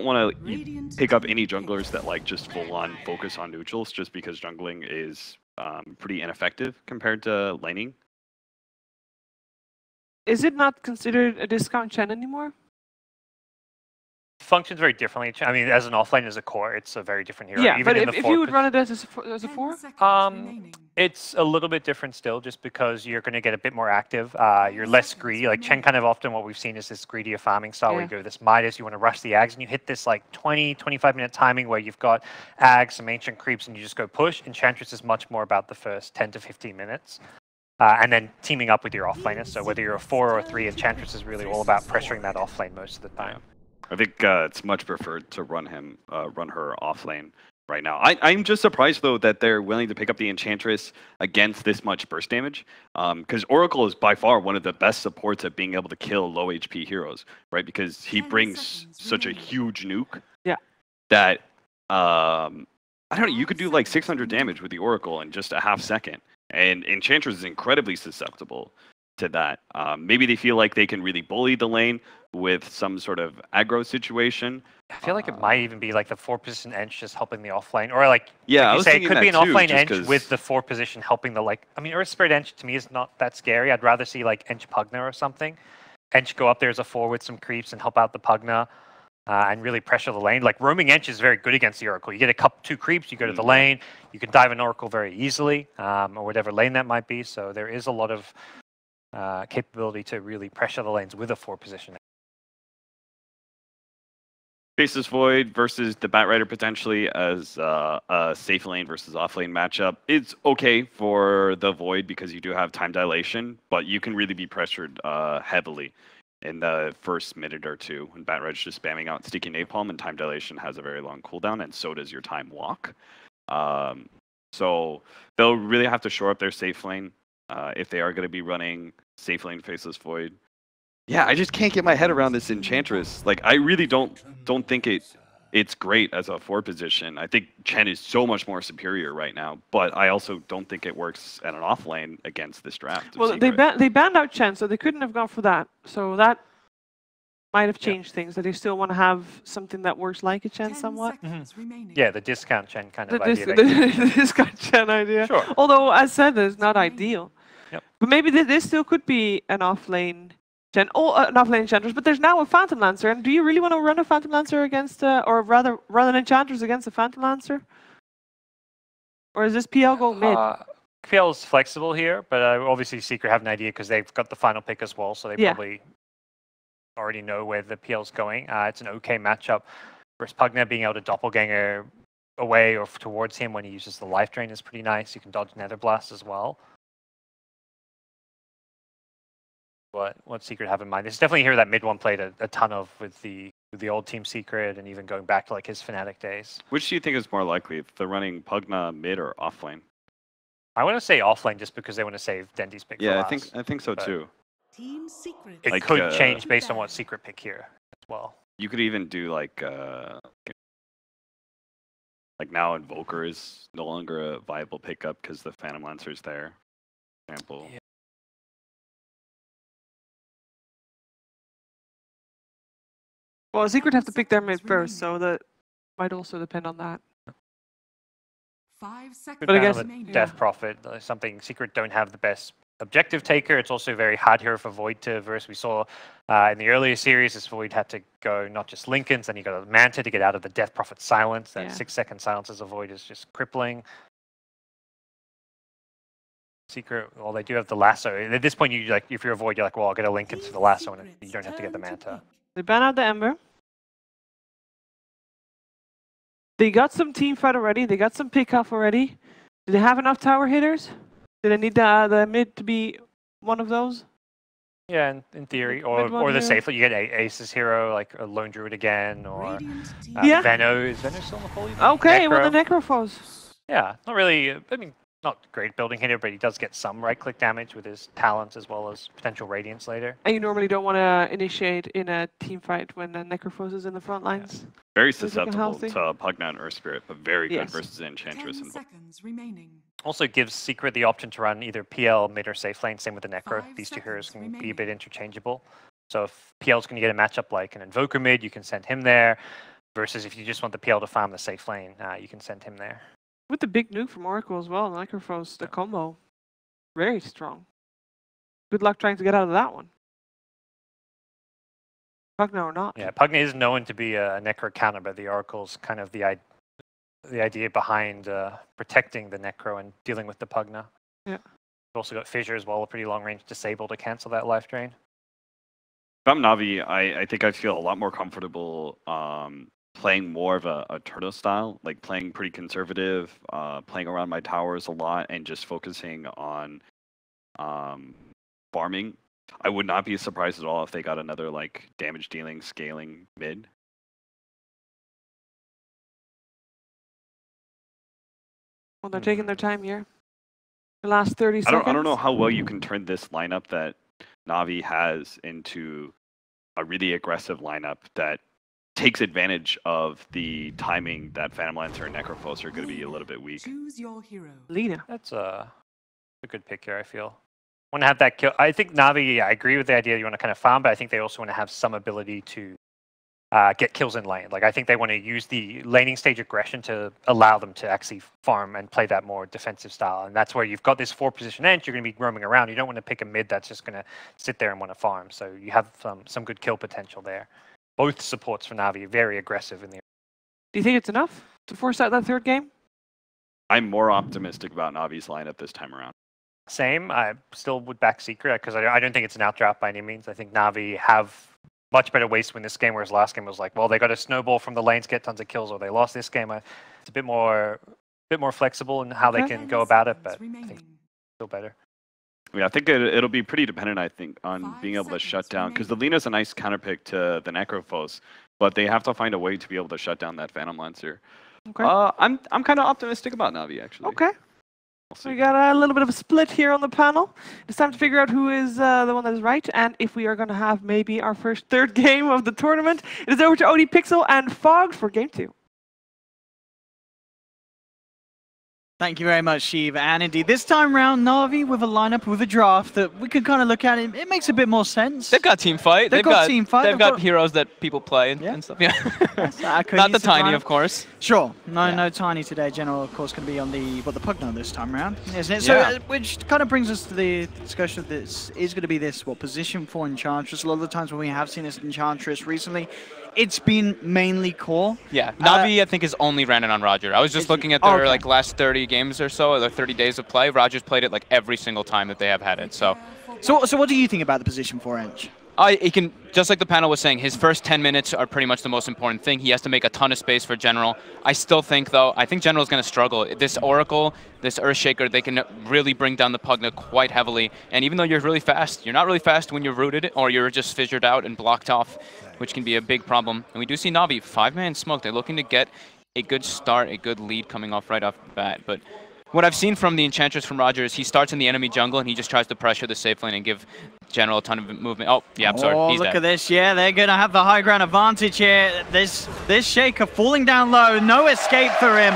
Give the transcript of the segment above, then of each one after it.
want to pick up any junglers that like just full-on focus on neutrals, just because jungling is pretty ineffective compared to laning. Is it not considered a discount Chen anymore? Functions very differently. I mean, as an offlane, as a core, it's a very different hero. Yeah, even but in if you would run it as a 4? It's a little bit different still, just because you're going to get a bit more active. You're less greedy. Like Chen, kind of often what we've seen is this greedier farming style where you go this Midas, you want to rush the Ags, and you hit this like 20, 25-minute timing where you've got Ags, some ancient creeps, and you just go push. Enchantress is much more about the first 10 to 15 minutes. And then teaming up with your offlaner. So whether you're a 4 or a 3, Enchantress is really all about pressuring that offlane most of the time. I think it's much preferred to run her offlane right now. I'm just surprised though that they're willing to pick up the Enchantress against this much burst damage, because Oracle is by far one of the best supports at being able to kill low HP heroes, right? Because he brings such a huge nuke. Yeah. That I don't know. You could do like 600 damage with the Oracle in just a half second, and Enchantress is incredibly susceptible to that. Maybe they feel like they can really bully the lane with some sort of aggro situation. I feel like it might even be like the 4-position Ench just helping the offlane, or like, yeah, like you say, it could be an offlane Ench cause... with the 4-position helping the like. I mean, Earth Spirit Ench to me is not that scary. I'd rather see like Ench Pugna or something. Ench go up there as a 4 with some creeps and help out the Pugna and really pressure the lane. Like roaming Ench is very good against the Oracle. You get a 2 creeps, you go to the lane, you can dive an Oracle very easily, or whatever lane that might be. So there is a lot of capability to really pressure the lanes with a 4-position. Faceless Void versus the Batrider potentially as a safe lane versus off lane matchup. It's okay for the Void because you do have time dilation, but you can really be pressured heavily in the first minute or two when Batrider's just spamming out sticky napalm, and time dilation has a very long cooldown, and so does your time walk. So they'll really have to shore up their safe lane if they are going to be running safe lane Faceless Void. Yeah, I just can't get my head around this Enchantress. Like, I really don't think it's great as a 4 position. I think Chen is so much more superior right now, but I also don't think it works at an off lane against this draft. Well, they banned out Chen, so they couldn't have gone for that. So that might have changed things. That they still want to have something that works like a Chen somewhat. Yeah, the discount Chen kind of idea. The discount Chen idea. Sure. Although, as said, it's not ideal. Yep. But maybe this still could be an off lane. An offlane Enchantress, but there's now a Phantom Lancer, and do you really want to run a Phantom Lancer against, or rather run an Enchantress against a Phantom Lancer? Or is this PL go mid? PL is flexible here, but obviously Secret have an idea because they've got the final pick as well, so they probably already know where the PL's going. It's an okay matchup. Versus Pugna being able to doppelganger away or towards him when he uses the life drain is pretty nice. You can dodge Nether Blast as well. What Secret have in mind? It's definitely here that mid one played a ton of with the old Team Secret, and even going back to like his Fnatic days. Which do you think is more likely, if they're running Pugna mid or offlane? I want to say offlane just because they want to save Dendy's pick. Yeah, for last, I think so too. Team Secret. It could change based on what Secret pick here as well. You could even do like now Invoker is no longer a viable pickup because the Phantom Lancer's there, for example. Yeah. Well, Secret have to pick their mid first, so that might also depend on that. 5 seconds. But I guess Death Prophet, something Secret don't have the best objective taker. It's also a very hard hero for Void to verse. We saw in the earlier series, this Void had to go not just Linken's, then he got a Manta to get out of the Death Prophet silence. That 6-second silence as a Void is just crippling. Secret, well, they do have the lasso. At this point, you like, if you're a Void, you're like, well, I'll get a Linken to the lasso, and you don't have to get the Manta. They ban out the Ember. They got some team fight already. They got some pick off already. Do they have enough tower hitters? Do they need the mid to be one of those? Yeah, in theory, or the safe. You get Ace's hero, like a Lone Druid again, or Venno. Is Venno still in the fold? Okay, well the Necrophos. Yeah, not really. I mean, not great building hitter, but he does get some right-click damage with his talents as well as potential Radiance later. And you normally don't want to initiate in a team fight when Necrophos is in the front lines. Yeah. Very susceptible to Pugna and Earth Spirit, but very good versus Enchantress. 10 seconds remaining. Also gives Secret the option to run either PL, mid, or safe lane. Same with the Necro. These two heroes can be a bit interchangeable. So if PL's going to get a matchup like an Invoker mid, you can send him there. Versus if you just want the PL to farm the safe lane, you can send him there. With the big nuke from Oracle as well, Necrophos, the combo, very strong. Good luck trying to get out of that one. Pugna or not. Yeah, Pugna is known to be a Necro counter, but the Oracle's kind of the idea behind protecting the Necro and dealing with the Pugna. Yeah. You've also got Fissure as well, a pretty long range disable to cancel that life drain. If I'm NaVi, I think I feel a lot more comfortable playing more of a turtle style, like playing pretty conservative, playing around my towers a lot, and just focusing on farming. I would not be surprised at all if they got another like damage dealing, scaling mid. Well, they're taking their time here. The last 30 seconds. I don't know how well you can turn this lineup that NaVi has into a really aggressive lineup that takes advantage of the timing that Phantom Lancer and Necrophos are going to be a little bit weak. Choose your hero. Lina. That's a good pick here, I feel. Want to have that kill. I think NaVi, I agree with the idea you want to kind of farm, but I think they also want to have some ability to get kills in lane. Like, I think they want to use the laning stage aggression to allow them to actually farm and play that more defensive style. And that's where you've got this 4-position edge, you're going to be roaming around. You don't want to pick a mid that's just going to sit there and want to farm. So you have some good kill potential there. Both supports for NaVi, very aggressive in the. Do you think it's enough to force out that third game? I'm more optimistic about NaVi's lineup this time around. Same. I still would back Secret because I don't think it's an outdraft by any means. I think NaVi have much better ways to win this game, whereas last game was like, well, they got a snowball from the lanes, get tons of kills, or they lost this game. It's a bit more flexible in how they can go about it, but I think it's still better. Yeah, I think it'll be pretty dependent, I think, on being able to shut down, because the Lina's a nice counterpick to the Necrophos, but they have to find a way to be able to shut down that Phantom Lancer. Okay. I'm kind of optimistic about NaVi, actually. Okay. So we got a little bit of a split here on the panel. It's time to figure out who is the one that is right, and if we are going to have maybe our first third game of the tournament. It is over to OD Pixel and Fogged for game 2. Thank you very much, Shiva. And indeed, this time round, NaVi with a lineup with a draft that we could kind of look at. It makes a bit more sense. They've got team fight. They've got team fight. They've got heroes that people play and stuff. Yeah. Not the Tiny, of course. Sure. No Tiny today. General, of course, going to be on the Pugna this time round, isn't it? So, which kind of brings us to the discussion of this is going to be this position for Enchantress. A lot of the times when we have seen this Enchantress recently, it's been mainly core. Yeah, NaVi I think is only ran it on Roger. I was just looking at their like last 30 games or so, or 30 days of play. Roger's played it like every single time that they have had it. So what do you think about the position for Ench? He can, just like the panel was saying, his first 10 minutes are pretty much the most important thing. He has to make a ton of space for General. I still think, though, I think General's going to struggle. This Oracle, this Earthshaker, they can really bring down the Pugna quite heavily. And even though you're really fast, you're not really fast when you're rooted or you're just fissured out and blocked off, which can be a big problem. And we do see NaVi, 5-man smoke. They're looking to get a good start, a good lead coming off right off the bat. But what I've seen from the Enchantress from Roger is he starts in the enemy jungle and he just tries to pressure the safe lane and give General a ton of movement. Oh, YapzOr, he's look dead. At this. Yeah, they're going to have the high ground advantage here. This Shaker falling down low. No escape for him.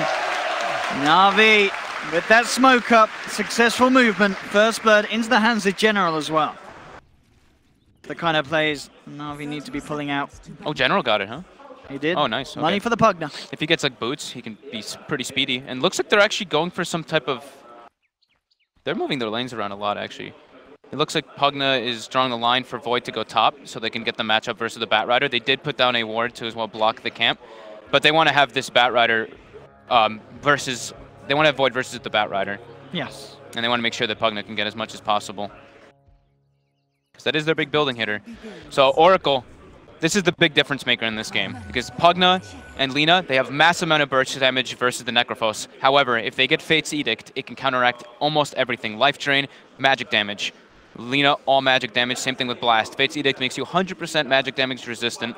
NaVi with that smoke up. Successful movement. First blood into the hands of General as well. The kind of plays NaVi need to be pulling out. Oh, General got it, huh? He did. Oh, nice. Okay. Money for the Pugna. If he gets like boots, he can be pretty speedy. And looks like they're actually going for some type of... They're moving their lanes around a lot, actually. It looks like Pugna is drawing the line for Void to go top so they can get the matchup versus the Batrider. They did put down a ward to as well block the camp. But they want to have this Batrider versus... They want to have Void versus the Batrider. Yes. And they want to make sure that Pugna can get as much as possible. Because that is their big building hitter. So Oracle... This is the big difference maker in this game, because Pugna and Lina, they have massive amount of burst damage versus the Necrophos. However, if they get Fate's Edict, it can counteract almost everything. Life Drain, magic damage. Lina, all magic damage, same thing with Blast. Fate's Edict makes you 100% magic damage resistant.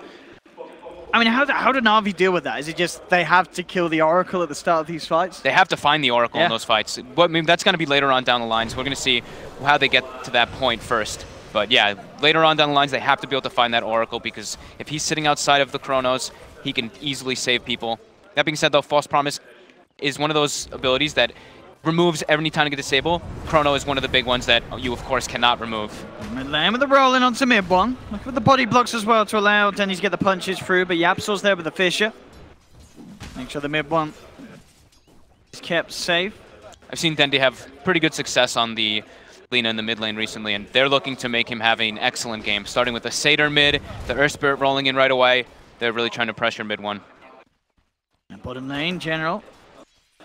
I mean, how do NaVi deal with that? Is it just they have to kill the Oracle at the start of these fights? They have to find the Oracle in those fights. But, I mean, that's going to be later on down the line, so we're going to see how they get to that point first. But yeah, later on down the lines, they have to be able to find that Oracle, because if he's sitting outside of the Chronos, he can easily save people. That being said, though, False Promise is one of those abilities that removes every time you get disable. Chrono is one of the big ones that you, of course, cannot remove. Midlane with the roll in onto mid one. Look at the body blocks as well to allow Denny to get the punches through, but YapzOr's there with the Fissure. Make sure the mid one is kept safe. I've seen Dendi have pretty good success on the Lina in the mid lane recently, and they're looking to make him have an excellent game, starting with the Satyr mid, the Earth Spirit rolling in right away. They're really trying to pressure mid one. And bottom lane, General,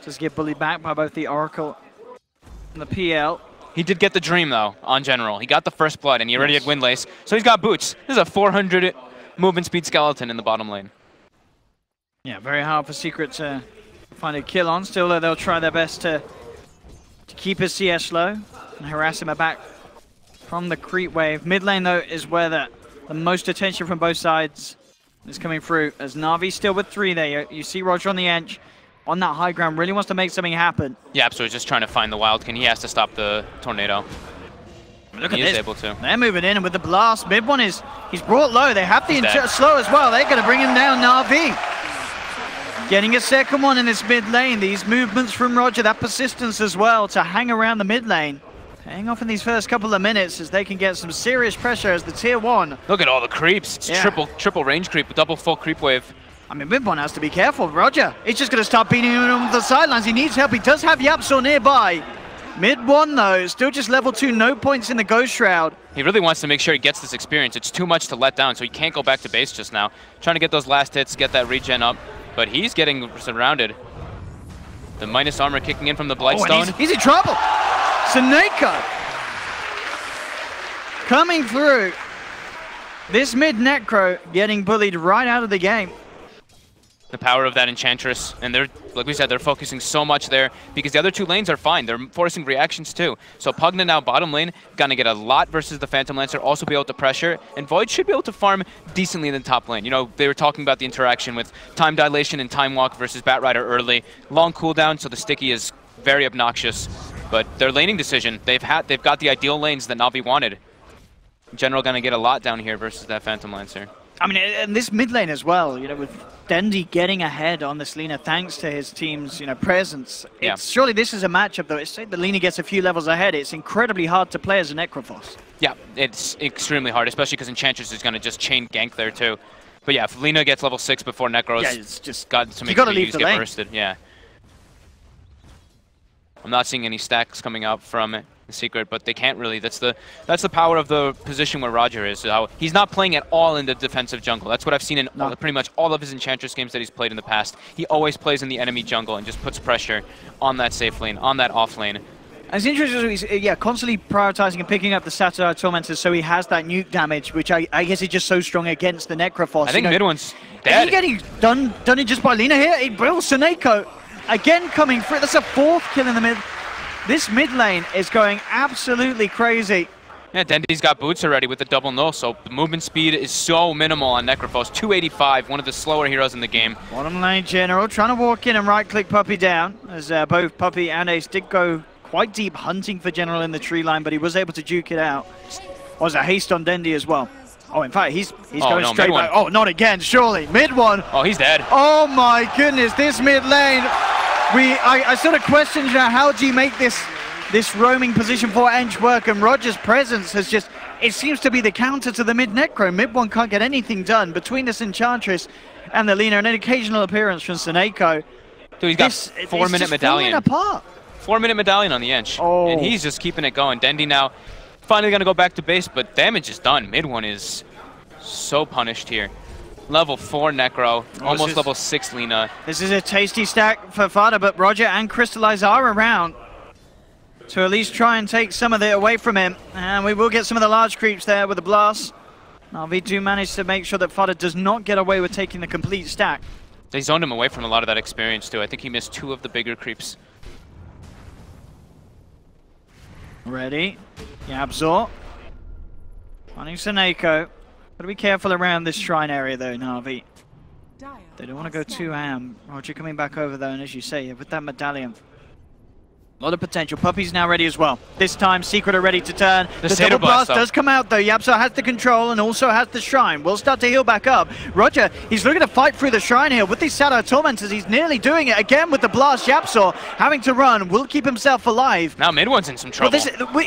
just get bullied back by both the Oracle and the PL. He did get the Dream, though, on General. He got the first blood, and he already had Windlace, so he's got boots. This is a 400 movement speed skeleton in the bottom lane. Yeah, very hard for Secret to find a kill on. Still, though, they'll try their best to keep his CS low and harass him back from the creep wave. Mid lane, though, is where the most attention from both sides is coming through, as Na'Vi still with 3 there. You see Roger on the edge, on that high ground, really wants to make something happen. Yeah, so he's just trying to find the Wildkin. He has to stop the tornado. Look at he this. is able to. They're moving in, and with the blast, mid one he's brought low. They have the slow as well. They're going to bring him down, Na'Vi. Getting a second one in this mid lane. These movements from Roger, that persistence as well to hang around the mid lane. Paying off in these first couple of minutes as they can get some serious pressure as the tier 1. Look at all the creeps. It's triple range creep, double full creep wave. I mean, mid one has to be careful. Roger, he's just going to start beating him on the sidelines. He needs help. He does have YapzOr nearby. Mid one, though, still just level 2, no points in the Ghost Shroud. He really wants to make sure he gets this experience. It's too much to let down, so he can't go back to base just now. Trying to get those last hits, get that regen up, but he's getting surrounded. The minus armor kicking in from the Blightstone. He's in trouble. Seneko coming through. This mid Necro getting bullied right out of the game. The power of that Enchantress, and they're, like we said, they're focusing so much there because the other 2 lanes are fine. They're forcing reactions too. So Pugna now bottom lane, gonna get a lot versus the Phantom Lancer, also be able to pressure, and Void should be able to farm decently in the top lane. You know, they were talking about the interaction with time dilation and time walk versus Batrider early. Long cooldown, so the sticky is very obnoxious. But their laning decision, they've got the ideal lanes that Na'Vi wanted. General gonna get a lot down here versus that Phantom Lancer. I mean, and this mid lane as well, you know, with Dendi getting ahead on this Lina thanks to his team's, you know, presence. Surely this is a matchup, though. It's say the Lina gets a few levels ahead. It's incredibly hard to play as a Necrophos. Yeah, it's extremely hard, especially because Enchantress is going to just chain gank there, too. But yeah, if Lina gets level 6 before Necros, it's just got to make sure you get bursted. Yeah. I'm not seeing any stacks coming out from the Secret, but they can't really. That's the power of the position where Roger is. So he's not playing at all in the defensive jungle. That's what I've seen in pretty much all of his Enchantress games that he's played in the past. He always plays in the enemy jungle and just puts pressure on that safe lane, on that off lane. And it's interesting, he's constantly prioritizing and picking up the Satellite Tormentors, so he has that nuke damage, which I guess is just so strong against the Necrophos. I think mid one's dead. Is he getting done in just by Lina here? Seneko again coming through. That's a 4th kill in the mid. This mid lane is going absolutely crazy. Yeah, Dendi's got boots already with the double null, so the movement speed is so minimal on Necrophos. 285, one of the slower heroes in the game. Bottom lane General trying to walk in and right-click Puppey down, as both Puppey and Ace did go quite deep hunting for General in the tree line, but he was able to juke it out. Was a haste on Dendi as well. Oh, in fact, he's going straight back. Oh, not again, surely. Mid one. Oh, he's dead. Oh my goodness, this mid lane. I sort of questioned how do you make this roaming position for Ench work, and Roger's presence has just, it seems to be the counter to the mid Necro. Mid one can't get anything done between this Enchantress and the Lina, and an occasional appearance from Seneko. Dude, he's got 4-minute medallion. Apart. 4-minute medallion on the Ench. Oh. And he's just keeping it going. Dendi now finally going to go back to base, but damage is done. Mid one is so punished here. Level 4 Necro, almost level 6 Lina. This is a tasty stack for FATA, but Roger and Crystallize are around to at least try and take some of it away from him. And we will get some of the large creeps there with the blast. NaVi do manage to make sure that FATA does not get away with taking the complete stack. They zoned him away from a lot of that experience too. I think he missed 2 of the bigger creeps. Ready. YapzOr. Finding Seneko. Gotta be careful around this shrine area though, NaVi. They don't want to go too ham. Roger coming back over though, and as you say, with that medallion, A lot of potential. Puppey's now ready as well. This time, Secret are ready to turn. The Satyr double blast though. does come out, though. YapzOr has the control and also has the Shrine. Will start to heal back up. Roger, he's looking to fight through the Shrine here. With these Shadow Tormentors, he's nearly doing it. Again with the blast, YapzOr having to run. Will keep himself alive. Now mid one's in some trouble.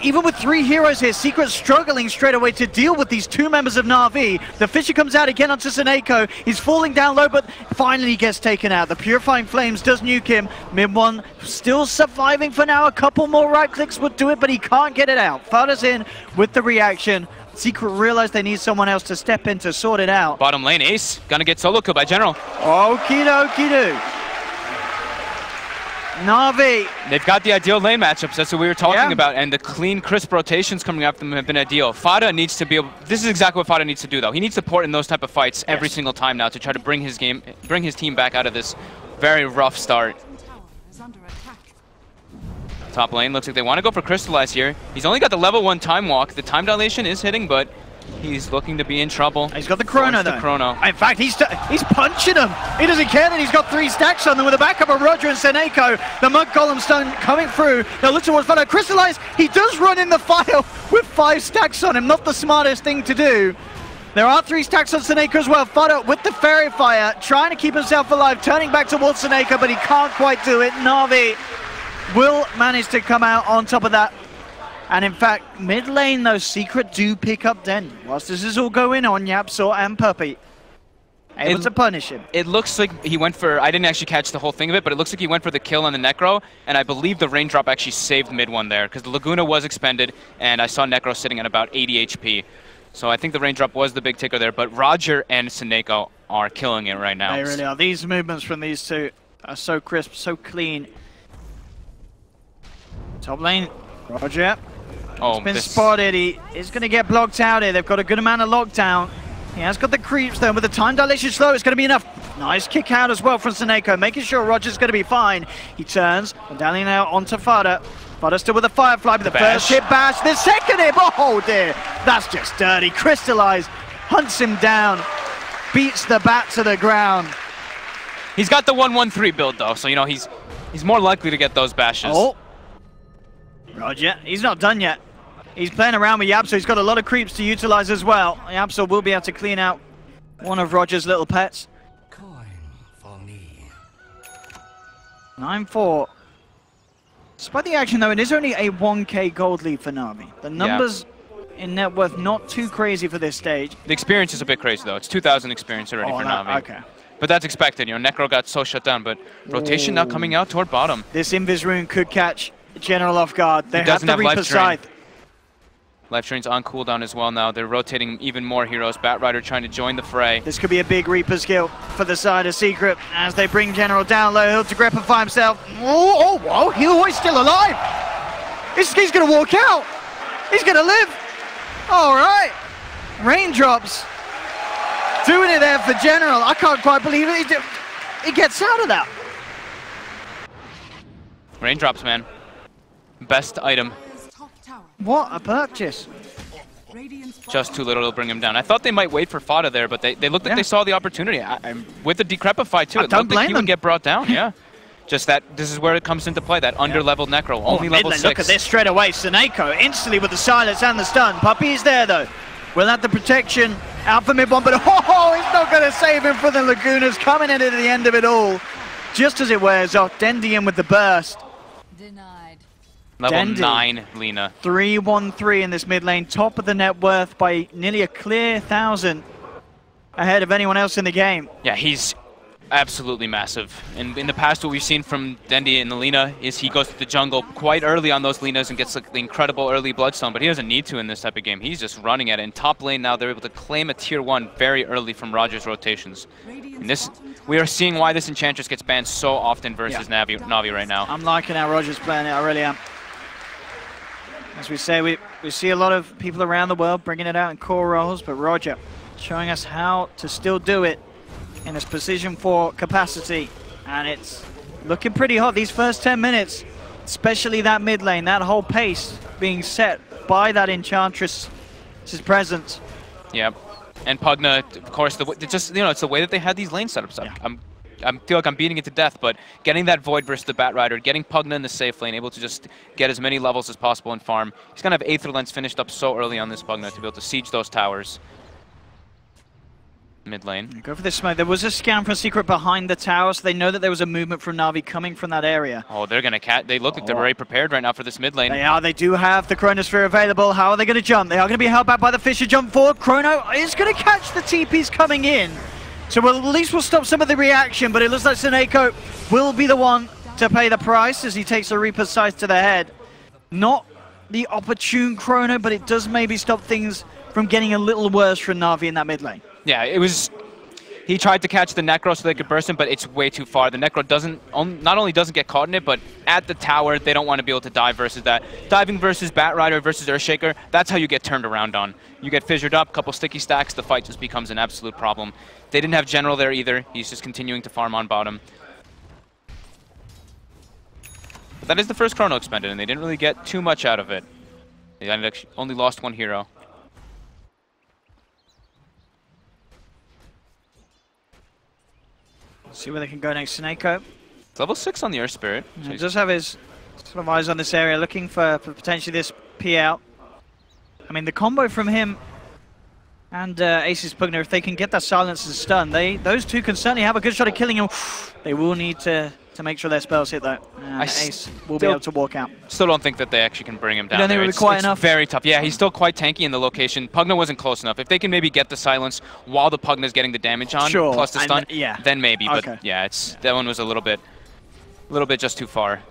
Even with 3 heroes here, Secret struggling straight away to deal with these 2 members of NaVi. The Fisher comes out again onto Seneko. He's falling down low, but finally gets taken out. The Purifying Flames does nuke him. Mid one still surviving for now. A couple more right clicks would do it, but he can't get it out. FATA's in with the reaction. Secret realized they need someone else to step in to sort it out. Bottom lane, Ace gonna get solo kill by General. Okie dokie do. NaVi. They've got the ideal lane matchups, that's what we were talking about, and the clean, crisp rotations coming after them have been ideal. FATA needs to be able, this is exactly what FATA needs to do though. He needs support in those type of fights every single time now to try to bring his team back out of this very rough start. Top lane, looks like they want to go for Crystallize here. He's only got the level 1 time walk. The time dilation is hitting, but he's looking to be in trouble. He's got the chrono though. The chrono. In fact, he's punching him. He doesn't care that he's got 3 stacks on them with a backup of Roger and Seneko. The Mud Golem Stone coming through. Now look towards FATA. Crystallize, he does run in the fire with 5 stacks on him. Not the smartest thing to do. There are 3 stacks on Seneko as well. FATA with the Fairy Fire, trying to keep himself alive, turning back towards Seneko, but he can't quite do it. NaVi will manage to come out on top of that. And in fact, mid lane though, Secret do pick up Den. Whilst this is all going on, YapzOr and Puppey able to punish him. It looks like he went for, I didn't actually catch the whole thing of it, but it looks like he went for the kill on the Necro, and I believe the Raindrop actually saved mid one there, because the Laguna was expended, and I saw Necro sitting at about 80 HP. So I think the Raindrop was the big ticker there, but Roger and Seneko are killing it right now. They really are. These movements from these two are so crisp, so clean. Top lane, Roger. He's been spotted. He is going to get blocked out here. They've got a good amount of lockdown. He has got the creeps though. With the time dilation slow, it's going to be enough. Nice kick out as well from Seneko, making sure Roger's going to be fine. He turns, Medallion now onto FATA. FATA still with the Firefly, but the first hit bash, the second hit, oh dear. That's just dirty. Crystallize hunts him down, beats the bat to the ground. He's got the 1-1-3 build though, so you know he's more likely to get those bashes. Oh, Roger, he's not done yet. He's playing around with YapzOr. He's got a lot of creeps to utilize as well. YapzOr will be able to clean out one of Roger's little pets. Coin for me. 9-4. Despite the action though, it is only a 1k gold lead for NaVi. The numbers in net worth not too crazy for this stage. The experience is a bit crazy though. It's 2,000 experience already for NaVi. Okay. But that's expected, you know, Necro got so shut down, but rotation now coming out toward bottom. This Invis rune could catch General off guard. They have the Reaper Scythe. Life Drain's on cooldown as well now. They're rotating even more heroes. Batrider trying to join the fray. This could be a big Reaper skill for the side of Secret as they bring General down low. He'll to grapify himself. Oh, he's still alive. He's going to walk out. He's going to live. All right. Raindrops. Doing it there for General. I can't quite believe it. He gets out of that. Raindrops, man. Best item. What a purchase. Just too little to bring him down. I thought they might wait for FATA there, but they looked like they saw the opportunity. With the Decrepify too, it looked like he would get brought down, yeah. Just that, this is where it comes into play, that under-leveled Necro, only level 6. Look at this straight away. Seneko instantly with the silence and the stun. Puppey is there though. We'll have the protection out for mid one, but oh, he's not going to save him for the Lagunas. Coming in at the end of it all. Just as it wears off, Dendian with the burst. Denied. Level 9, Lina. 3-1-3 in this mid lane. Top of the net worth by nearly a clear 1,000 ahead of anyone else in the game. Yeah, he's absolutely massive. And in the past, what we've seen from Dendi and the Lina is he goes to the jungle quite early on those Linas and gets like, the incredible early Bloodstone, but he doesn't need to in this type of game. He's just running at it. In top lane now, they're able to claim a tier 1 very early from Roger's rotations. And this, we are seeing why this Enchantress gets banned so often versus NaVi right now. I'm liking how Roger's playing it, I really am. As we say, we see a lot of people around the world bringing it out in core roles, but Roger showing us how to still do it in this Precision 4 capacity. And it's looking pretty hot these first 10 minutes, especially that mid lane, that whole pace being set by that Enchantress's presence. Yep. And Pugna, of course, it's just, you know, it's the way that they had these lane setups up. Yeah. feel like I'm beating it to death, but getting that Void versus the Batrider, getting Pugna in the safe lane, able to just get as many levels as possible and farm. He's going to have Aether Lens finished up so early on this Pugna to be able to siege those towers. Mid lane. Go for this smoke. There was a scan from Secret behind the tower, so they know that there was a movement from NaVi coming from that area. Oh, they're going to They look like they're very prepared right now for this mid lane. They are. They do have the Chronosphere available. How are they going to jump? They are going to be held back by the Fisher jump forward. Chrono is going to catch the TPs coming in. So at least we'll stop some of the reaction, but it looks like Seneko will be the one to pay the price as he takes a Reaper's Scythe to the head. Not the opportune Chrono, but it does maybe stop things from getting a little worse for NaVi in that mid lane. Yeah, it was... He tried to catch the Necro so they could burst him, but it's way too far. The Necro not only doesn't get caught in it, but at the tower, they don't want to be able to dive versus that. Diving versus Batrider versus Earthshaker, that's how you get turned around on. You get fissured up, couple sticky stacks, the fight just becomes an absolute problem. They didn't have General there either. He's just continuing to farm on bottom. But that is the first Chrono expended, and they didn't really get too much out of it. They only lost one hero. See where they can go next. Seneko. It's level 6 on the Earth Spirit. He does have his sort of eyes on this area, looking for potentially this PL. I mean, the combo from him and Ace's Pugna, if they can get that silence and stun, those two can certainly have a good shot at killing him. They will need to make sure their spells hit, though. Ace will be able to walk out. Still don't think that they actually can bring him down. You don't think it'll be quite enough? It's very tough. Yeah, he's still quite tanky in the location. Pugna wasn't close enough. If they can maybe get the silence while the Pugna's getting the damage on, plus the stun, then maybe. Okay. But yeah, that one was a little bit just too far.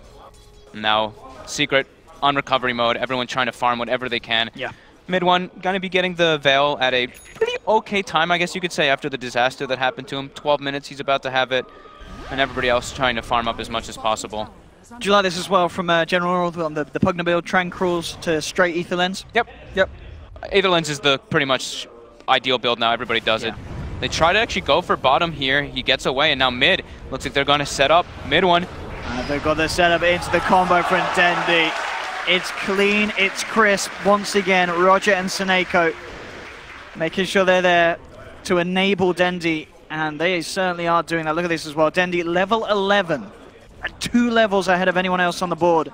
Now, Secret on recovery mode. Everyone trying to farm whatever they can. Yeah. Mid one, gonna be getting the Veil at a pretty okay time, I guess you could say, after the disaster that happened to him. 12 minutes, he's about to have it. And everybody else trying to farm up as much as possible. Do you like this as well from General on the Pugna build, Tranquils to straight Aether Lens? Yep. Aether Lens is the pretty much ideal build now. Everybody does it. They try to actually go for bottom here. He gets away, and now mid. Looks like they're going to set up mid one. They've got the setup into the combo from Dendi. It's clean, it's crisp. Once again, Roger and Seneko making sure they're there to enable Dendi. And they certainly are doing that. Look at this as well. Dendi, level 11. At 2 levels ahead of anyone else on the board.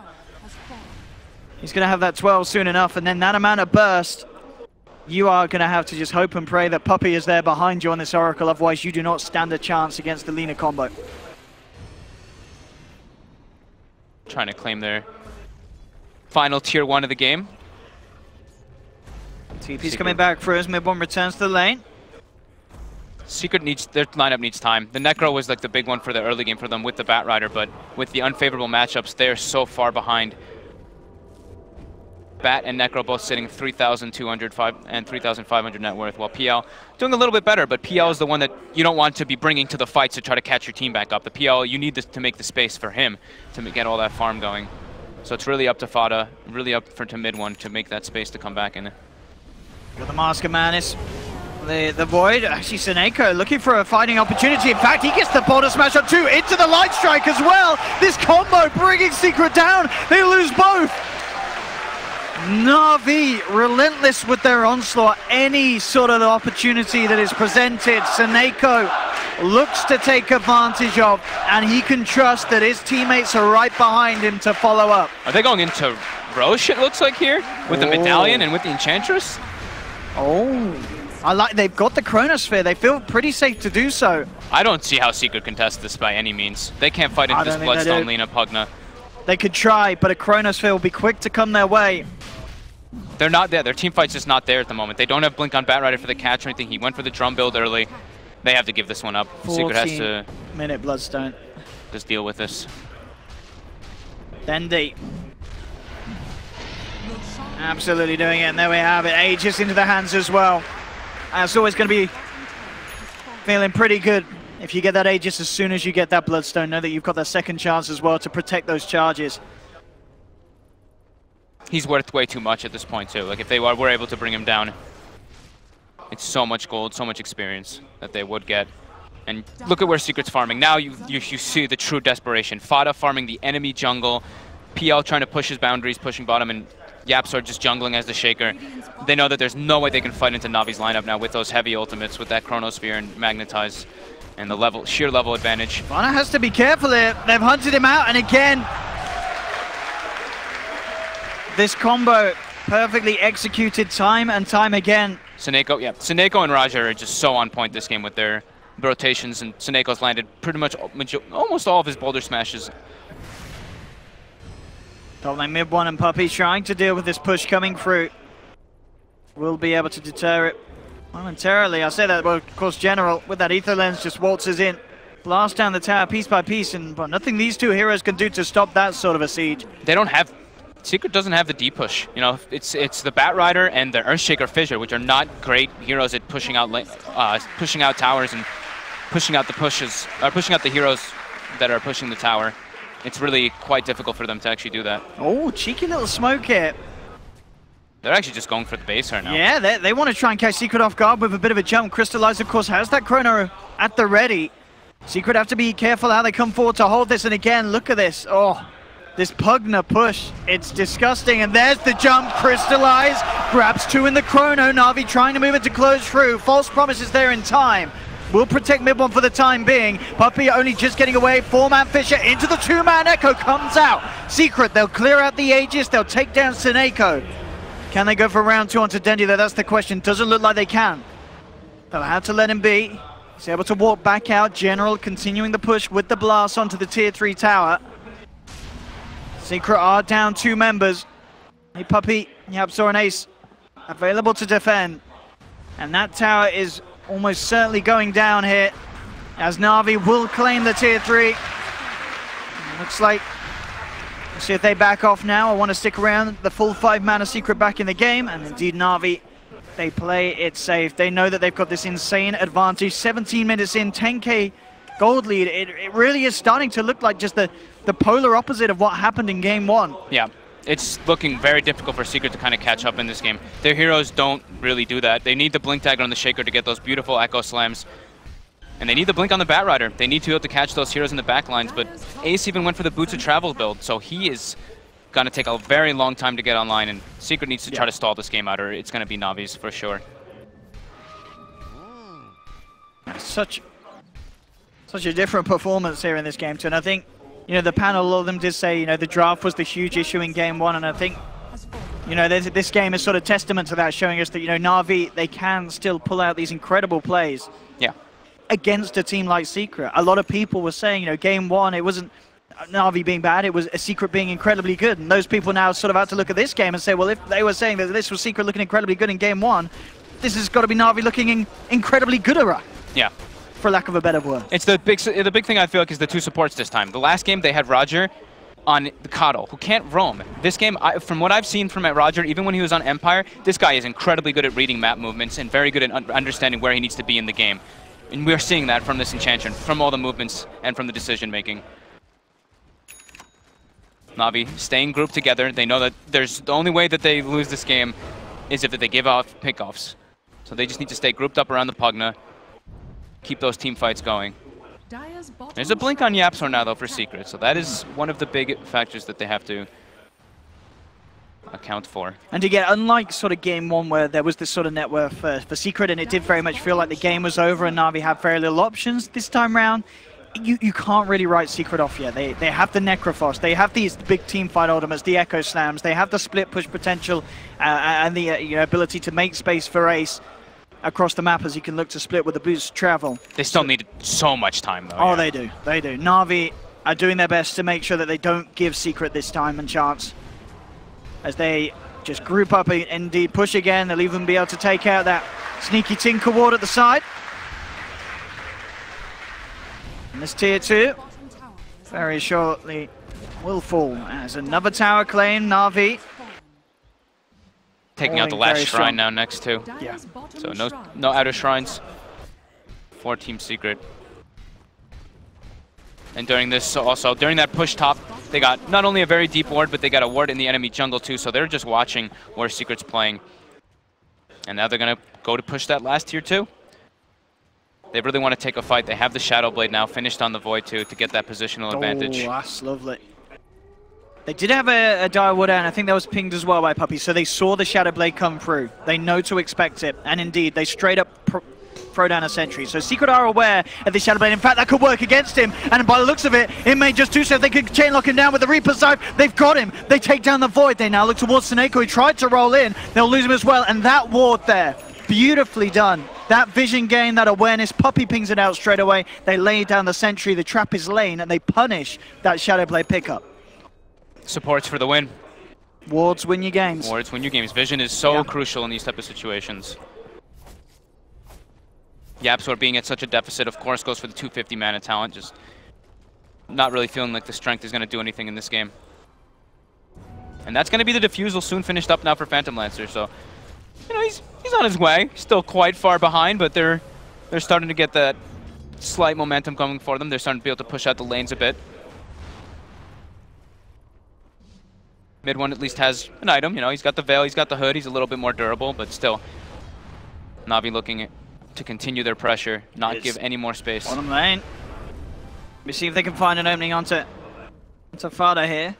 He's going to have that 12 soon enough. And then that amount of burst, you are going to have to just hope and pray that Puppey is there behind you on this Oracle. Otherwise, you do not stand a chance against the Lina combo. Trying to claim their final tier 1 of the game. TP's coming back for us. Mid one returns to the lane. Secret their lineup needs time. The Necro was like the big one for the early game for them with the Batrider, but with the unfavorable matchups, they're so far behind. Bat and Necro both sitting 3,200 and 3,500 net worth, while PL doing a little bit better, but PL is the one that you don't want to be bringing to the fights to try to catch your team back up. The PL, you need this to make the space for him to get all that farm going. So it's really up to FATA, really up to mid one to make that space to come back in. Got the Mask of Madness. The Void, actually Seneko looking for a fighting opportunity. In fact, he gets the border smash on 2 into the Light Strike as well. This combo bringing Secret down. They lose both. NaVi relentless with their onslaught. Any sort of opportunity that is presented, Seneko looks to take advantage of, and he can trust that his teammates are right behind him to follow up. Are they going into Roche, it looks like here, with the Medallion and with the Enchantress? They've got the Chronosphere. They feel pretty safe to do so. I don't see how Secret contest this by any means. They can't fight into this Bloodstone Lina Pugna. They could try, but a Chronosphere will be quick to come their way. They're not there. Their team fight's just not there at the moment. They don't have Blink on Batrider for the catch or anything. He went for the drum build early. They have to give this one up. Secret has to 14-minute Bloodstone. Just deal with this. Dendi. Absolutely doing it, and there we have it. Aegis into the hands as well. It's always going to be feeling pretty good if you get that Aegis as soon as you get that Bloodstone. Know that you've got that second chance as well to protect those charges. He's worth way too much at this point too. Like if they were able to bring him down, it's so much gold, so much experience that they would get. And look at where Secret's farming. Now you see the true desperation. FATA farming the enemy jungle, PL trying to push his boundaries, pushing bottom, and YapzOr just jungling as the Shaker. They know that there's no way they can fight into NaVi's lineup now with those heavy ultimates, with that Chronosphere and Magnetize. and the sheer level advantage. FATA has to be careful here. They've hunted him out, and again, this combo perfectly executed time and time again. Seneko and Raja are just so on point this game with their rotations, and Seneko's landed pretty much almost all of his boulder smashes. Offlane mid one, and Puppey trying to deal with this push coming through. Will be able to deter it momentarily. I say that, well, of course, General with that ether lens just waltzes in, blasts down the tower piece by piece, and but nothing these two heroes can do to stop that sort of a siege. They don't have. Secret doesn't have the deep push. You know, it's the Bat Rider and the Earthshaker Fissure, which are not great heroes at pushing out towers and pushing out the heroes that are pushing the tower. It's really quite difficult for them to actually do that. Oh, cheeky little smoke here. They're actually just going for the base here now. Yeah, they want to try and catch Secret off guard with a bit of a jump. Crystallize, of course, has that chrono at the ready. Secret have to be careful how they come forward to hold this. And again, look at this. Oh, this Pugna push. It's disgusting. And there's the jump. Crystallize grabs 2 in the chrono. Na'Vi trying to move it to close through. False promises there in time. Will protect mid one for the time being. Puppey only just getting away. 4-man Fissure into the 2-man Echo comes out. Secret, they'll clear out the Aegis. They'll take down Seneko. Can they go for round 2 onto Dendi though? That's the question. Doesn't look like they can. They'll have to let him be. He's able to walk back out. General continuing the push with the blast onto the tier 3 tower. Secret are down 2 members. Hey, Puppey, YapzOr and Ace available to defend. And that tower is almost certainly going down here, as Na'Vi will claim the tier 3. Looks like, let's see if they back off now. I want to stick around. The full 5-mana Secret back in the game, and indeed Na'Vi, they play it safe. They know that they've got this insane advantage. 17 minutes in, 10k gold lead. It really is starting to look like just the polar opposite of what happened in game 1. Yeah. It's looking very difficult for Secret to kind of catch up in this game. Their heroes don't really do that. They need the Blink Dagger on the Shaker to get those beautiful Echo Slams. And they need the Blink on the Bat Rider. They need to be able to catch those heroes in the back lines, but Ace even went for the Boots of Travel build, so he is going to take a very long time to get online, and Secret needs to try to stall this game out, or it's going to be Navi's for sure. Such a different performance here in this game too, and I think, you know, the panel, all of them did say, you know, the draft was the huge issue in game 1, and I think, you know, this game is sort of testament to that, showing us that, you know, Na'Vi, they can still pull out these incredible plays. Yeah. Against a team like Secret. A lot of people were saying, you know, game 1, it wasn't Na'Vi being bad, it was a Secret being incredibly good, and those people now sort of have to look at this game and say, well, if they were saying that this was Secret looking incredibly good in game 1, this has got to be Na'Vi looking incredibly gooder. Yeah. For lack of a better word. It's the big thing I feel like is the 2 supports this time. The last game they had Roger on the Coddle, who can't roam. This game, from what I've seen from Roger, even when he was on Empire, this guy is incredibly good at reading map movements and very good at understanding where he needs to be in the game. And we're seeing that from this Enchantress, from all the movements and from the decision making. Na'Vi staying grouped together. They know that the only way that they lose this game is if they give off pickoffs. So they just need to stay grouped up around the Pugna. Keep those team fights going. There's a blink on YapzOr now though for Secret, so that is one of the big factors that they have to account for. And again, unlike sort of game 1 where there was this sort of net worth for Secret, and it did very much feel like the game was over and Na'Vi had very little options, this time round, you can't really write Secret off yet. They have the Necrophos, they have these big team fight ultimates, the Echo Slams, they have the split push potential and the you know, ability to make space for Ace across the map as you can look to split with the boost travel. They still need so much time though. Oh, yeah. they do. Na'Vi are doing their best to make sure that they don't give Secret this time and chance. As they just group up and indeed push again, they'll even be able to take out that sneaky Tinker Ward at the side. And this tier 2 very shortly will fall as another tower claim. Na'Vi taking out the last shrine now next to. Yeah. So no outer shrines for Team Secret. And during this, also during that push top, they got not only a very deep ward, but they got a ward in the enemy jungle too. So they're just watching where Secret's playing. And now they're gonna go to push that last tier 2. They really want to take a fight. They have the Shadow Blade now finished on the Void too to get that positional advantage. Oh, that's lovely. They did have a dire wood, and I think that was pinged as well by Puppey, so they saw the Shadow Blade come through. They know to expect it, and indeed, they straight up throw down a sentry. So Secret are aware of the Shadow Blade. In fact, that could work against him. And by the looks of it, it may just do so. If they could chain lock him down with the Reaper Scythe, they've got him. They take down the Void. They now look towards Seneko. He tried to roll in. They'll lose him as well. And that ward there, beautifully done. That vision gain, that awareness, Puppey pings it out straight away. They lay down the sentry, the trap is laid, and they punish that Shadow Blade pickup. Supports for the win. Wards win your games. Wards win your games. Vision is so crucial in these type of situations. YapzOr being at such a deficit, of course, goes for the 250 mana talent. Just not really feeling like the strength is going to do anything in this game. And that's going to be the defusal soon finished up now for Phantom Lancer. So, you know, he's on his way. Still quite far behind, but they're starting to get that slight momentum coming for them. They're starting to be able to push out the lanes a bit. Mid one at least has an item, you know, he's got the Veil, he's got the Hood, he's a little bit more durable, but still. NaVi looking to continue their pressure, not give any more space. Bottom lane. Let me see if they can find an opening onto FATA here.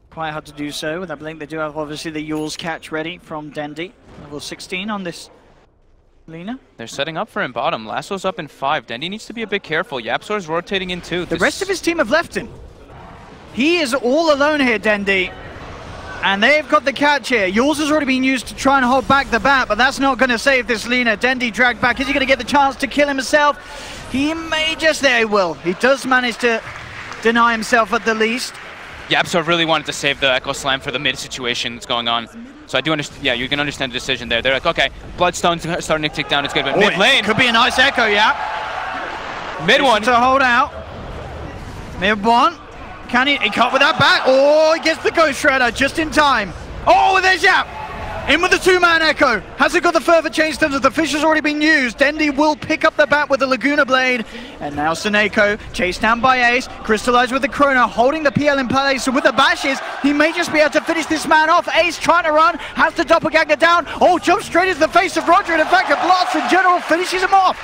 Quite hard to do so with that blink. They do have obviously the Yule's catch ready from Dendi. Level 16 on this Lina. They're setting up for him bottom. Lasso's up in 5. Dendi needs to be a bit careful. YapzOr's rotating in 2. The rest of his team have left him. He is all alone here, Dendi. And they've got the catch here. Yours has already been used to try and hold back the bat, but that's not going to save this Lina. Dendi dragged back. Is he going to get the chance to kill himself? He may just, there he will. He does manage to deny himself at the least. YapzOr really wanted to save the Echo Slam for the mid situation that's going on. So I do understand, yeah, you can understand the decision there. They're like, okay, Bloodstone's starting to tick down, it's good, but mid lane. Could be a nice Echo, yeah. Mid one. To hold out. Mid one. Can he can't with that back. Oh, he gets the Ghost Shredder just in time. Oh, there's Yap. In with the 2-man Echo. Has it got the further change terms? The fish has already been used. Dendi will pick up the bat with the Laguna Blade. And now Seneko, chased down by Ace, crystallized with the Chrono, holding the PL in place. So with the bashes, he may just be able to finish this man off. Ace trying to run, has the doppelganger down. Oh, jumps straight into the face of Roger. And in fact, a blast in general finishes him off.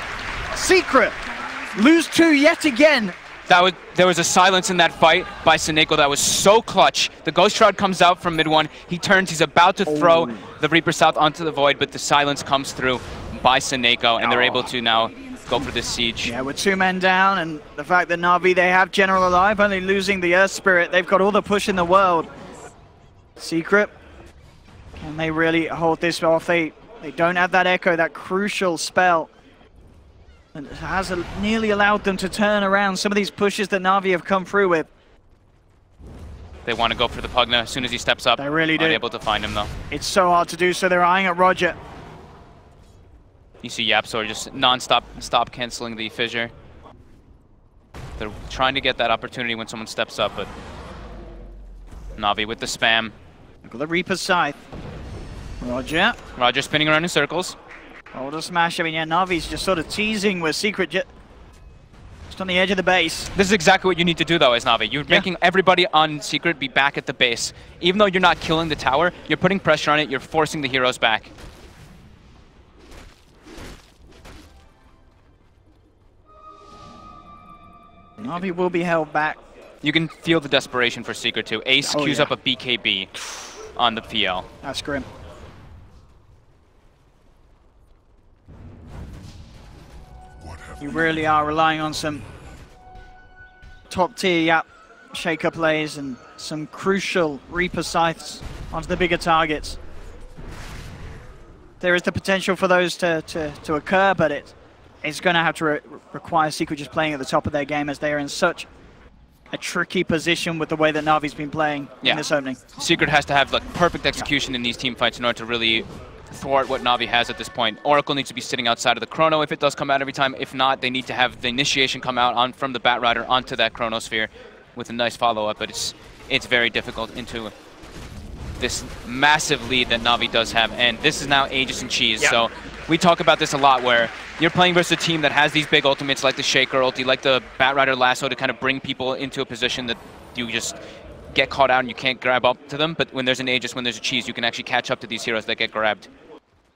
Secret, lose 2 yet again. There was a silence in that fight by Seneko that was so clutch. The Ghost Shroud comes out from mid one. He turns, he's about to throw the Reaper South onto the Void, but the silence comes through by Seneko, and they're able to now go for this siege. Yeah, with 2 men down, and the fact that NaVi, they have General alive, only losing the Earth Spirit. They've got all the push in the world. Secret, can they really hold this off? They don't have that Echo, that crucial spell. And it has nearly allowed them to turn around some of these pushes that NaVi have come through with. They want to go for the Pugna as soon as he steps up. They really do. Unable to find him though. It's so hard to do, so they're eyeing at Roger. You see YapzOr just stop canceling the fissure. They're trying to get that opportunity when someone steps up, but NaVi with the spam. Look at the Reaper's Scythe. Roger spinning around in circles. Hold a smash. I mean, yeah, NaVi's just sort of teasing with Secret just on the edge of the base. This is exactly what you need to do, though, as NaVi. You're making everybody on Secret be back at the base. Even though you're not killing the tower, you're putting pressure on it, you're forcing the heroes back. NaVi will be held back. You can feel the desperation for Secret, too. Ace queues up a BKB on the PL. That's grim. You really are relying on some top-tier Shaker plays and some crucial Reaper Scythes onto the bigger targets. There is the potential for those to occur, but it's going to have to require Secret just playing at the top of their game, as they are in such a tricky position with the way that NaVi's been playing in this opening. Secret has to have like perfect execution in these team fights in order to really thwart what NaVi has at this point. Oracle needs to be sitting outside of the Chrono if it does come out every time. If not, they need to have the initiation come out from the Batrider onto that Chronosphere with a nice follow-up, but it's very difficult into this massive lead that NaVi does have, and this is now Aegis and Cheese. Yep. So we talk about this a lot, where you're playing versus a team that has these big ultimates like the Shaker ulti, like the Batrider Lasso, to kind of bring people into a position that you just get caught out and you can't grab up to them. But when there's an Aegis, when there's a Cheese, you can actually catch up to these heroes that get grabbed.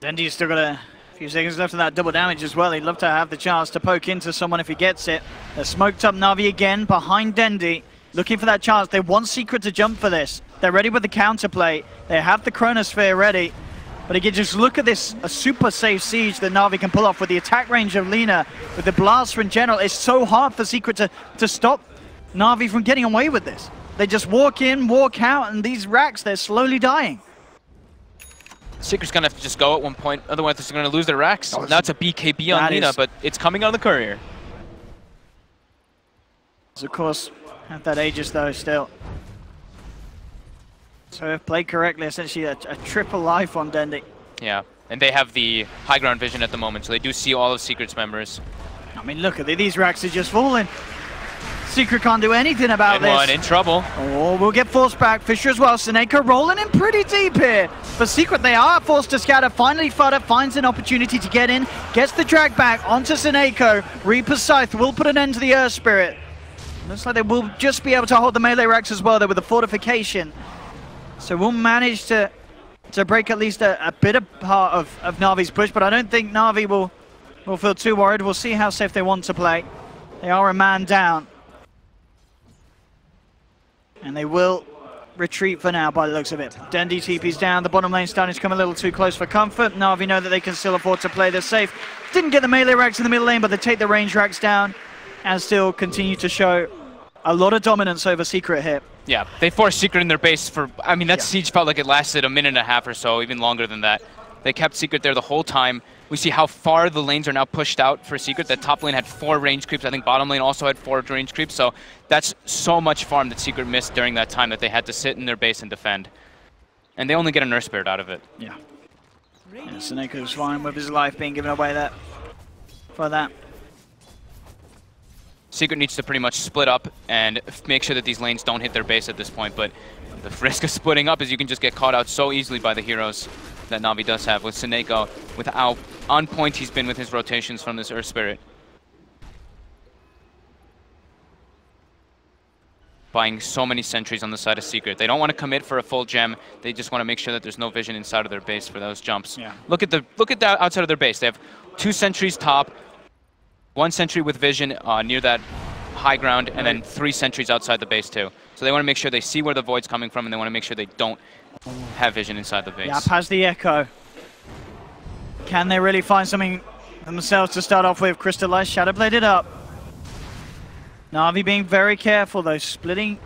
Dendi's still got a few seconds left of that double damage as well. He'd love to have the chance to poke into someone if he gets it. They're smoked up NaVi again behind Dendi, looking for that chance. They want Secret to jump for this. They're ready with the counterplay. They have the Chronosphere ready. But again, just look at this, a super safe siege that Na'Vi can pull off with the attack range of Lina, with the blast in general. It's so hard for Secret to stop Na'Vi from getting away with this. They just walk in, walk out, and these racks, they're slowly dying. Secret's gonna have to just go at one point, otherwise they're gonna lose their racks. Now it's a BKB on Lina, but it's coming on the courier. So of course, have that Aegis though still. So if played correctly, essentially a triple life on Dendi. Yeah, and they have the high ground vision at the moment, so they do see all of Secret's members. I mean, look at these racks are just falling. Secret can't do anything about this. One in trouble. Oh, we'll get forced back. Fisher as well. Seneko rolling in pretty deep here. For Secret, they are forced to scatter. Finally, FATA finds an opportunity to get in. Gets the drag back onto Seneko. Reaper's Scythe will put an end to the Earth Spirit. Looks like they will just be able to hold the melee racks as well, though, with the fortification. So we'll manage to break at least a bit of part of Na'Vi's push, but I don't think Na'Vi will feel too worried. We'll see how safe they want to play. They are a man down. And they will retreat for now by the looks of it. Dendi TP's down. The bottom lane starting to come a little too close for comfort. Na'Vi know that they can still afford to play this safe. Didn't get the melee racks in the middle lane, but they take the range racks down and still continue to show a lot of dominance over Secret here. Yeah, they forced Secret in their base for, I mean, that siege felt like it lasted a minute and a half or so, even longer than that. They kept Secret there the whole time. We see how far the lanes are now pushed out for Secret. That top lane had 4 range creeps. I think bottom lane also had 4 range creeps. So that's so much farm that Secret missed during that time that they had to sit in their base and defend. And they only get an Earth Spirit out of it. Yeah. Seneko's fine with his life being given away there for that. Secret needs to pretty much split up and make sure that these lanes don't hit their base at this point. But the risk of splitting up is you can just get caught out so easily by the heroes that Na'Vi does have. With Seneko, with how on point he's been with his rotations from this Earth Spirit. Buying so many sentries on the side of Secret. They don't want to commit for a full gem. They just want to make sure that there's no vision inside of their base for those jumps. Yeah. Look at the outside of their base. They have 2 sentries top, 1 sentry with vision near that high ground, and then 3 sentries outside the base too. So they want to make sure they see where the void's coming from, and they want to make sure they don't have vision inside the base. Yap has the Echo. Can they really find something themselves to start off with? Crystallized, Shadowblade it up. Na'Vi being very careful though, splitting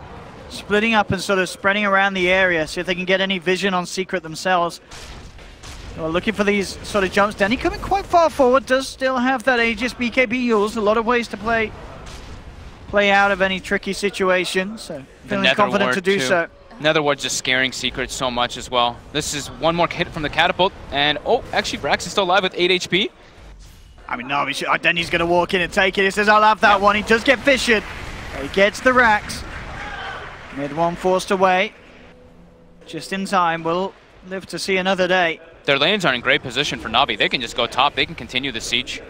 up and sort of spreading around the area, see if they can get any vision on Secret themselves. Well, looking for these sort of jumps. Danny coming quite far forward, does still have that Aegis BKB Yules. A lot of ways to play out of any tricky situation, so feeling confident to do so. Netherward's just scaring Secret so much as well. This is one more hit from the catapult, and oh, actually Brax is still alive with 8 HP. I mean, no, Denny's going to walk in and take it. He says, I'll have that one. He does get fissured. He gets the racks. Mid one forced away. Just in time. We'll live to see another day. Their lanes are in great position for Na'Vi. They can just go top. They can continue the siege.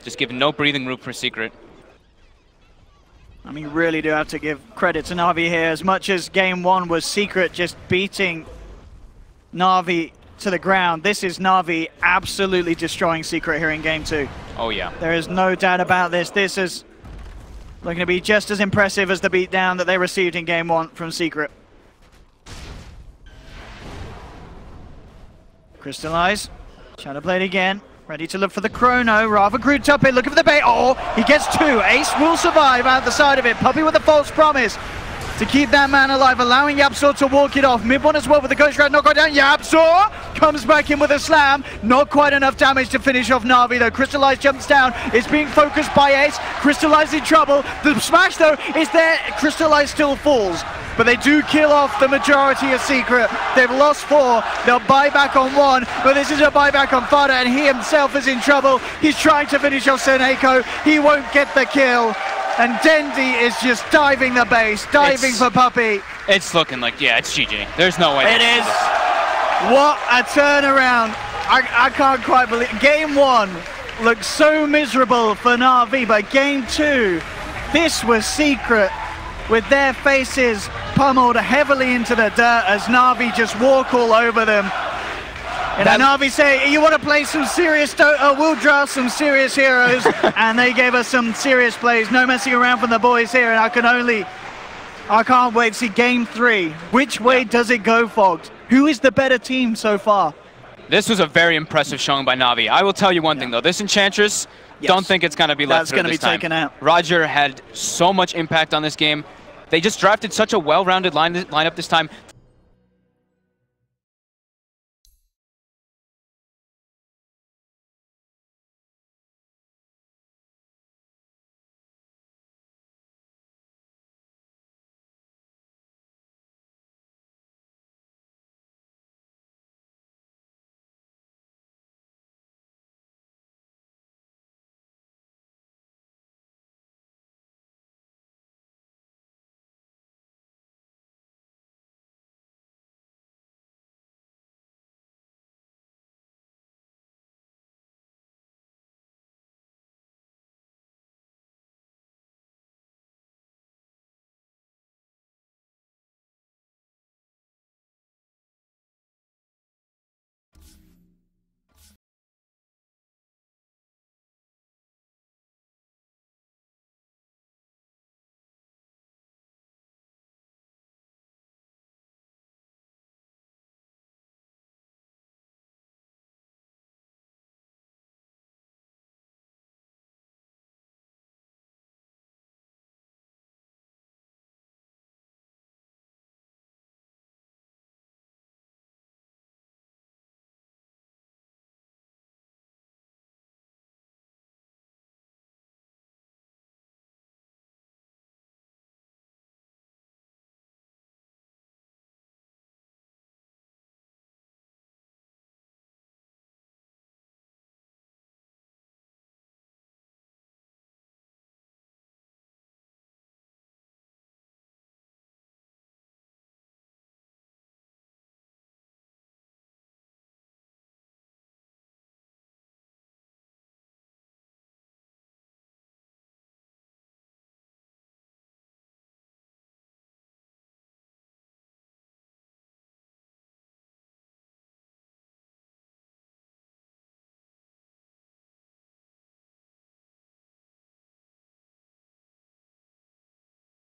Just give no breathing room for Secret. I mean, you really do have to give credit to Na'Vi here. As much as game 1 was Secret just beating Na'Vi to the ground, this is Na'Vi absolutely destroying Secret here in game 2. Oh yeah. There is no doubt about this. This is looking to be just as impressive as the beatdown that they received in game 1 from Secret. Crystallize. Shadowblade again. Ready to look for the chrono. Rather Groot up it, looking for the bait. Oh, he gets 2. Ace will survive out the side of it. Puppey with a false promise to keep that man alive, allowing YapzOr to walk it off. Mid one as well with the Ghost Grab knock down. YapzOr comes back in with a slam. Not quite enough damage to finish off Na'Vi though. Crystallize jumps down. It's being focused by Ace. Crystallize in trouble. The smash though is there. Crystallize still falls. But they do kill off the majority of Secret. They've lost 4. They'll buy back on 1. But this is a buyback on FATA, and he himself is in trouble. He's trying to finish off Seneko. He won't get the kill. And Dendi is just diving the base, diving for Puppey. It's looking like, yeah, it's GG. There's no way. It is. What a turnaround. I can't quite believe. Game 1 looked so miserable for Na'Vi, but game 2, this was Secret with their faces pummeled heavily into the dirt as Na'Vi just walk all over them. And Na'Vi say, you want to play some serious Dota, we'll draft some serious heroes. And they gave us some serious plays. No messing around from the boys here. And I can't wait to see game 3. Which way does it go, Fogged? Who is the better team so far? This was a very impressive showing by Navi. I will tell you one thing, though. This Enchantress, don't think it's going to be let through this time. Taken out. Roger had so much impact on this game. They just drafted such a well-rounded lineup this time.